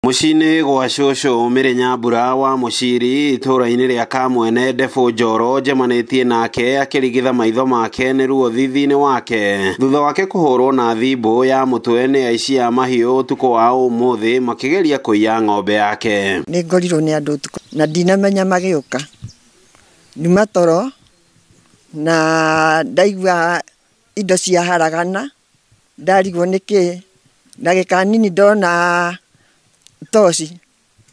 Mucini gwa cũcũ Mary Nyambura wa Muciri itũra-inĩ rĩa Kamwene Ndebũ Njoro njemanitie nake akĩrigitha maitho make nĩ ruo thithi-inĩ wake thutha wake kũhũrwo na thimbũ ya mũtwe nĩ aici a mahiũ ũtukũ wa ũmũthĩ makĩgeria kũiya ng'ombe yake. Nĩ ngorirwo nĩ andũ ũtukũ na ndinamenya magĩũka nyuma toro na ndaigua indo cia haragana ndarigwo nĩkĩ ndagĩka nini ndona toci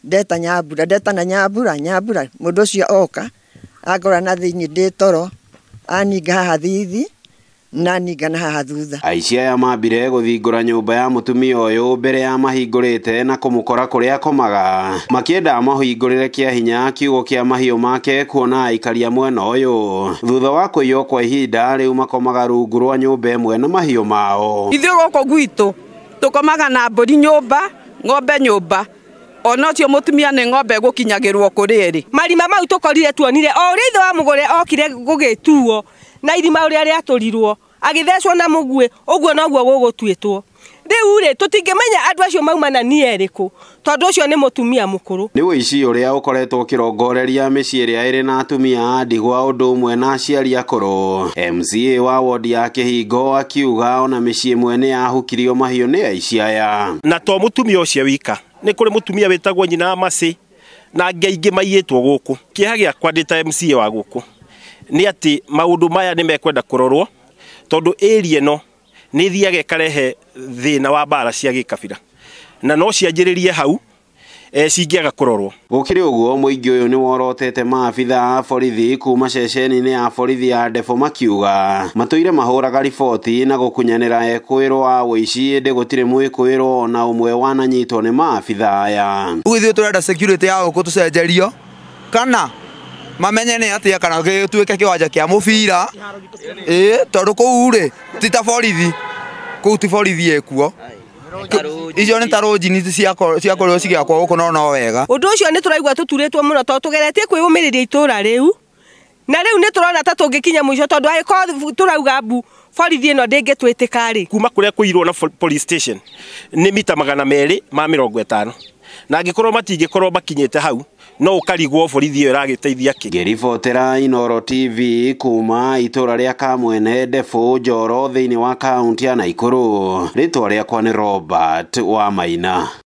ndeta Nyambura mũndũ ũcio oka agora na thĩinĩ ndĩ toro aninga haha thithi na ninga na haha thutha. Aici aya mambire gũthingũra nyũmba ya mũtumia ũyũ mbere ya mahingũrĩte na kũmũkora kũrĩa akomaga makĩenda mahingũrĩre kĩa hinya kiugo kĩa mahiũ make kuona aikaria mwena ũyũ thutha wa kũiywo kwa ihinda rĩu makomaga rungu rwa nyũmba ĩmwe na mahiũ mao. Ithuĩ gũkũ gwitũ tũkomaga na mbũri nyũmba ng'ombe nyũmba ona cio mutumia nĩ ng'ombe gũkinyagĩrwo kũrĩ ĩrĩ. Marima mau tũkorire tuonire o ũrĩa ithe wa mũgũre okire gũgĩtuo na irima ũrĩa rĩatũrirwo agĩthecwo na mũguĩ ũguo noguo gũgũtuĩtwo. Rĩu rĩ tũtingĩmenya andũ acio maumana ni erĩkũ tondũ ũcio nĩ mũtumia mũkũrũ. Nĩ ũici ũrĩa ũkoretwo ũkĩrongoreria mĩciĩ ĩrĩa ĩrĩ na atumia a ndigwa ũndũ ũmwe na aciari akũrũ. MCA wa wodi ya Kĩhingo akiuga ona mĩciĩ ĩmwe nĩ yahukirio mahiũ nĩ aici aya. Na to mũtumia ũcio wika nĩ kũrĩ mũtumia wĩtagwo nyina Macĩ na angĩ maiyĩtwo gũkũ. Kĩeha gĩakwa ndĩ ta MCA wa gũkũ nĩ atĩ maũndũ maya nĩ mekwenda kũrorwo tondũ area ĩno nĩ ithiaga ĩkarehe thĩna wa mbara cia gĩkabira na no cianjĩrĩrie hau cingĩaga kũrorwo. Gũkĩrĩ ũguo mũingĩ ũyũ nĩ worotete maabitha a borithi kuma ceceni-inĩ ya borithi ya Ndebũ makiuga matũire mahũraga riboti na gũkunyanĩra ekwĩrwo wa ũici ĩndĩ gũtirĩ mwĩkwĩrwo na ũmwe wananyitwo nĩ maabitha aya. Ithuĩ tũrenda security ya gũkũ tũcenjerio kana mamenye nĩ atĩa kana gĩtuĩke kĩwanja kĩa mũbira tondũ kũu rĩ ti ta borithi kũu ti borithi ekuo icio nĩ ta rũnjini ciakorwo cigĩakwo gũkũ no wega. Ũndũ ũcio nĩ tũraigua tũturĩtwo mũno tondũ tũgeretie kwĩyũmĩrĩria itũra rĩu na rĩu nĩ tũrona ta tũngĩkinya mũico tondũ agĩkorwo tũrauga mbu borithi ĩno ndĩngĩtwĩtĩka rĩ. Kuma kũrĩa kũirwo na police station nĩ mita 250 na angĩkorwo matingĩkorwo makinyĩte hau no ũkarigwo borithi ĩyo ĩragĩteithia kĩ. Ngĩribotera Inooro TV kuma itũra rĩa Kamwene Ndebũ Njoro thĩinĩ wa kaunti ya Naikuru. Rĩtwa rĩakwa nĩ Robert Wamaina.